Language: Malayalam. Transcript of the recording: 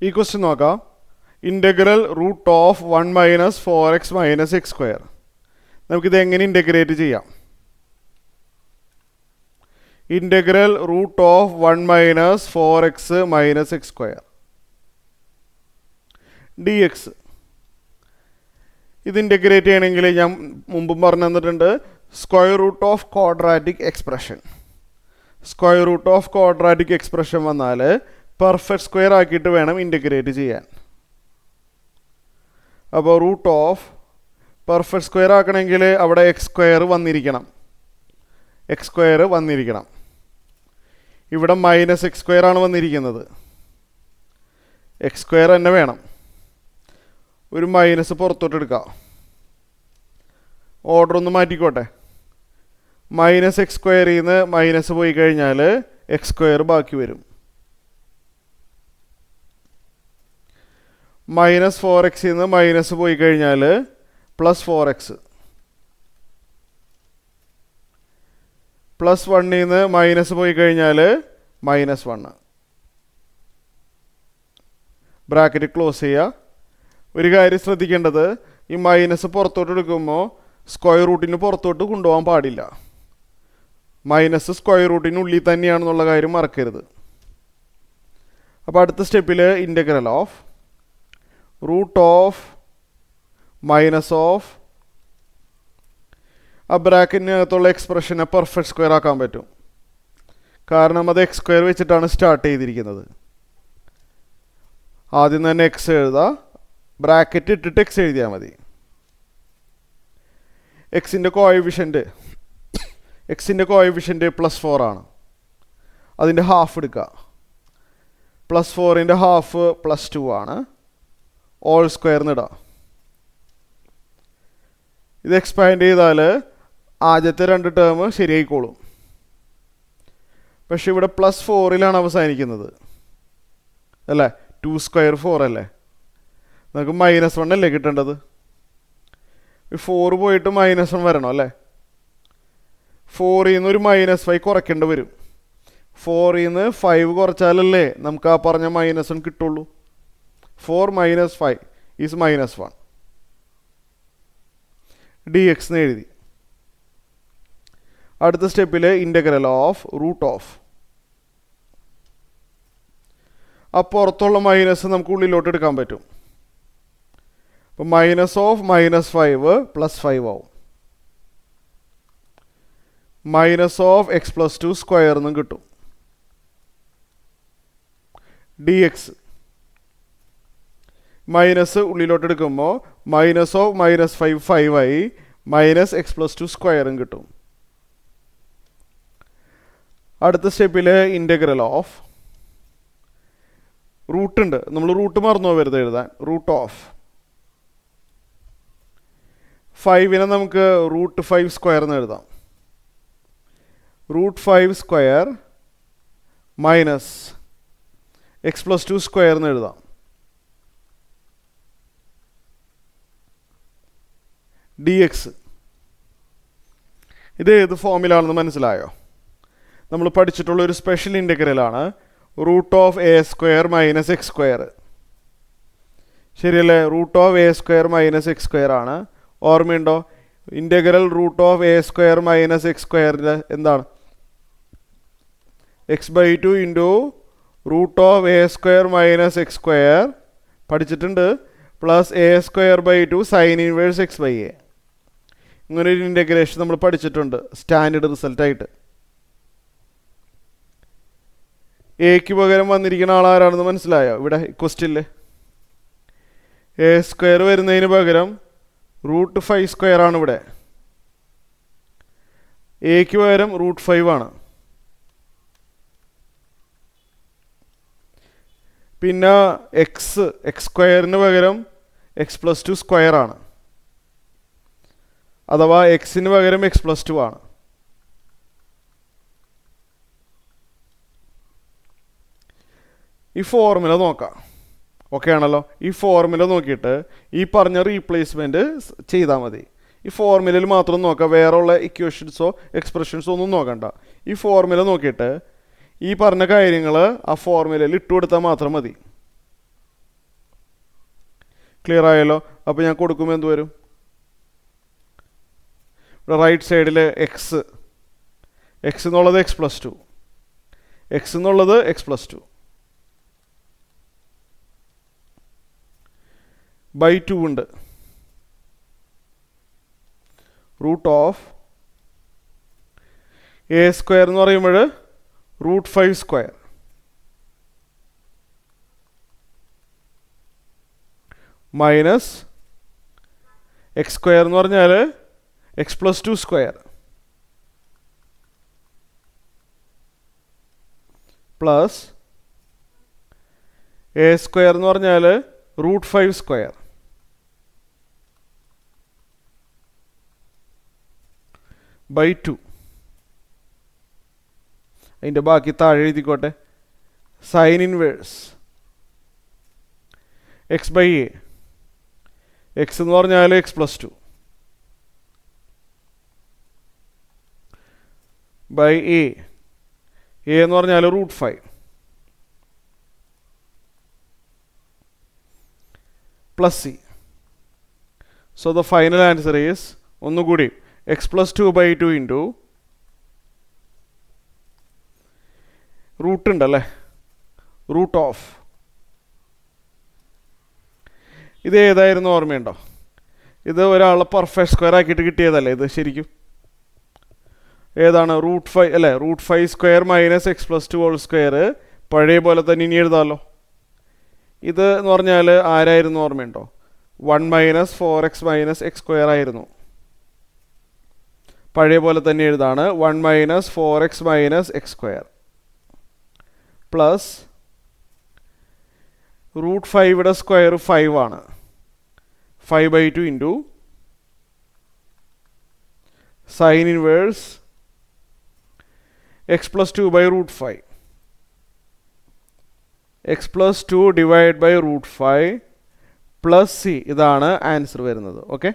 ഈ ക്വസ്റ്റ്യൻ നോക്കാം. Integral root of 1 minus 4x minus x square. നമുക്കിത് എങ്ങനെ ഇൻ്റഗ്രേറ്റ് ചെയ്യാം? Integral root of 1 minus 4x minus x square d x. ഇത് ഇൻ്റഗ്രേറ്റ് ചെയ്യണമെങ്കിൽ ഞാൻ മുമ്പും പറഞ്ഞു തന്നിട്ടുണ്ട്, square root of quadratic expression. Square root of quadratic expression വന്നാൽ പെർഫെക്റ്റ് സ്ക്വയർ ആക്കിയിട്ട് വേണം ഇൻ്റഗ്രേറ്റ് ചെയ്യാൻ. അപ്പോൾ റൂട്ട് ഓഫ് പെർഫെക്റ്റ് സ്ക്വയർ ആക്കണമെങ്കിൽ അവിടെ എക്സ് സ്ക്വയർ വന്നിരിക്കണം. എക്സ് സ്ക്വയർ വന്നിരിക്കണം. ഇവിടെ മൈനസ് എക്സ് സ്ക്വയർ ആണ് വന്നിരിക്കുന്നത്. എക്സ് സ്ക്വയർ തന്നെ വേണം. ഒരു മൈനസ് പുറത്തോട്ട് എടുക്കാം. ഓർഡർ ഒന്ന് മാറ്റിക്കോട്ടെ. മൈനസ് എക്സ് സ്ക്വയറിൽ നിന്ന് മൈനസ് പോയി കഴിഞ്ഞാൽ എക്സ് സ്ക്വയർ ബാക്കി വരും. മൈനസ് 4x നിന്ന് മൈനസ് പോയി കഴിഞ്ഞാൽ പ്ലസ് 4x. പ്ലസ് 1 നിന്ന് മൈനസ് പോയി കഴിഞ്ഞാൽ മൈനസ് 1. ബ്രാക്കറ്റ് ക്ലോസ് ചെയ്യുക. ഒരു കാര്യം ശ്രദ്ധിക്കേണ്ടത്, ഈ മൈനസ് പുറത്തോട്ട് എടുക്കുമ്പോൾ സ്ക്വയർ റൂട്ടിന് പുറത്തോട്ട് കൊണ്ടുപോകാൻ പാടില്ല. മൈനസ് സ്ക്വയർ റൂട്ടിനുള്ളിൽ തന്നെയാണെന്നുള്ള കാര്യം മറക്കരുത്. അപ്പോൾ അടുത്ത സ്റ്റെപ്പിൽ integral of root of minus of ആ ബ്രാക്കറ്റിനകത്തുള്ള എക്സ്പ്രഷനെ പെർഫെക്റ്റ് സ്ക്വയർ ആക്കാൻ പറ്റും. കാരണം അത് എക്സ് സ്ക്വയർ വെച്ചിട്ടാണ് സ്റ്റാർട്ട് ചെയ്തിരിക്കുന്നത്. ആദ്യം തന്നെ എക്സ് എഴുതുക, ബ്രാക്കറ്റ് ഇട്ടിട്ട് എക്സ് എഴുതിയാൽ മതി. എക്സിൻ്റെ കോഎഫിഷ്യൻ്റ് +4 ആണ്. അതിൻ്റെ ഹാഫ് എടുക്കുക. +4ൻ്റെ ഹാഫ് +2 ആണ്. ഓൾ സ്ക്വയർന്ന് ഇടാം. ഇത് എക്സ്പാൻഡ് ചെയ്താൽ ആദ്യത്തെ 2 ടേം ശരിയായിക്കോളും. പക്ഷെ ഇവിടെ +4ലാണ് അവസാനിക്കുന്നത് അല്ലേ? 2 സ്ക്വയർ 4 അല്ലേ? നമുക്ക് -1 അല്ലേ കിട്ടേണ്ടത്? 4 പോയിട്ട് -1 വരണം അല്ലേ? 4ൽ നിന്ന് ഒരു -5 കുറയ്ക്കേണ്ടി വരും. 4ൽ നിന്ന് 5 കുറച്ചാലല്ലേ നമുക്ക് ആ പറഞ്ഞ -1 കിട്ടുള്ളൂ. 4 - 5 ഈസ് -1 dx എന്ന് എഴുതി. അടുത്ത സ്റ്റെപ്പിൽ ഇൻ്റഗ്രൽ ഓഫ് റൂട്ട് ഓഫ് ആ പുറത്തുള്ള മൈനസ് നമുക്ക് ഉള്ളിലോട്ട് എടുക്കാൻ പറ്റും. അപ്പോൾ മൈനസ് ഓഫ് -5 +5 ആവും. മൈനസ് ഓഫ് x+2 സ്ക്വയർ എന്നും കിട്ടും. dx മൈനസ് ഉള്ളിലോട്ട് എടുക്കുമ്പോൾ മൈനസ് ഓഫ് -5 5 ആയി. മൈനസ് x+2 സ്ക്വയറും കിട്ടും. അടുത്ത സ്റ്റെപ്പിൽ ഇൻ്റഗ്രൽ ഓഫ് റൂട്ട് ഉണ്ട്. നമ്മൾ റൂട്ട് മറന്നു പോകരുത് എഴുതാൻ. റൂട്ട് ഓഫ് 5നെ നമുക്ക് √5 സ്ക്വയർ എന്ന് എഴുതാം. √5 സ്ക്വയർ മൈനസ് x+2 സ്ക്വയർ എന്ന് എഴുതാം. dx ഇത് ഏത് ഫോമിലാണെന്ന് മനസ്സിലായോ? നമ്മൾ പഠിച്ചിട്ടുള്ള ഒരു സ്പെഷ്യൽ ഇൻ്റഗ്രലാണ് √(a² - x². ശരിയല്ലേ? √(a² - x² ആണ്. ഓർമ്മയുണ്ടോ? ഇൻ്റഗ്രൽ √(a² - x² എന്താണ്? x/2 ഇൻറ്റു √(a² - x² പഠിച്ചിട്ടുണ്ട്. +a²/2 sin inverse x/a. ഇങ്ങനെ ഒരു ഇൻ്റഗ്രേഷൻ നമ്മൾ പഠിച്ചിട്ടുണ്ട് സ്റ്റാൻഡേർഡ് റിസൾട്ടായിട്ട്. എക്ക് പകരം വന്നിരിക്കുന്ന ആളാരാണെന്ന് മനസ്സിലായോ? ഇവിടെ ക്വസ്റ്റ്യനിൽ a² വരുന്നതിന് പകരം √5² ആണ് ഇവിടെ. എക്ക് പകരം √5 ആണ്. പിന്നെ x² പകരം x+2 സ്ക്വയർ ആണ്. അഥവാ എക്സിന് പകരം x+2 ആണ്. ഈ ഫോർമുല നോക്കാം. ഓക്കെ ആണല്ലോ? ഈ ഫോർമുല നോക്കിയിട്ട് ഈ പറഞ്ഞ റീപ്ലേസ്മെൻറ്റ് ചെയ്താൽ മതി. ഈ ഫോർമുലയിൽ മാത്രം നോക്കാം. വേറെ ഉള്ള ഇക്വേഷൻസോ എക്സ്പ്രഷൻസോ ഒന്നും നോക്കണ്ട. ഈ ഫോർമുല നോക്കിയിട്ട് ഈ പറഞ്ഞ കാര്യങ്ങൾ ആ ഫോർമുലയിൽ ഇട്ട് കൊടുത്താൽ മാത്രം മതി. ക്ലിയർ ആയല്ലോ? അപ്പോൾ ഞാൻ കൊടുക്കുമ്പോൾ എന്ത് വരും? ഇവിടെ റൈറ്റ് സൈഡിൽ എക്സ് എന്നുള്ളത് x+2, എക്സ് എന്നുള്ളത് x+2 ബൈ 2 ഉണ്ട്. റൂട്ട് ഓഫ് എ സ്ക്വയർ എന്ന് പറയുമ്പോൾ √5² മൈനസ് x² എന്ന് പറഞ്ഞാൽ x+2² പ്ലസ് a² എന്ന് പറഞ്ഞാൽ √5² ബൈ 2. അതിൻ്റെ ബാക്കി താഴെ എഴുതിക്കോട്ടെ. സൈൻ ഇൻവേഴ്സ് x/a, എക്സ് എന്ന് പറഞ്ഞാൽ x+2 ബൈ a എന്ന് പറഞ്ഞാൽ √5 plus c. So the final answer is, ഒന്നുകൂടി, x+2 ബൈ 2 ഇൻറ്റു റൂട്ട് ഉണ്ടല്ലേ, റൂട്ട് ഓഫ്, ഇത് ഏതായിരുന്നു ഓർമ്മയുണ്ടോ? ഇത് ഒരാളെ പെർഫെക്റ്റ് സ്ക്വയർ ആക്കിയിട്ട് കിട്ടിയതല്ലേ ഇത് ശരിക്കും? ഏതാണ്? √5 അല്ലേ? √5² മൈനസ് x+2² പഴയ പോലെ തന്നെ ഇനി എഴുതാമല്ലോ. ഇത് എന്ന് പറഞ്ഞാൽ ആരായിരുന്നു ഓർമ്മയുണ്ടോ? 1 - 4x - x² ആയിരുന്നു. പഴയ പോലെ തന്നെ എഴുതാണ്. 1 - 4x - x² പ്ലസ് √5യുടെ സ്ക്വയർ 5 ആണ്. 5/2 into sine inverse x+2 by √5, x+2 divide by √5 plus c. ഇതാണ് ആൻസർ വരുന്നത്. ഓക്കെ.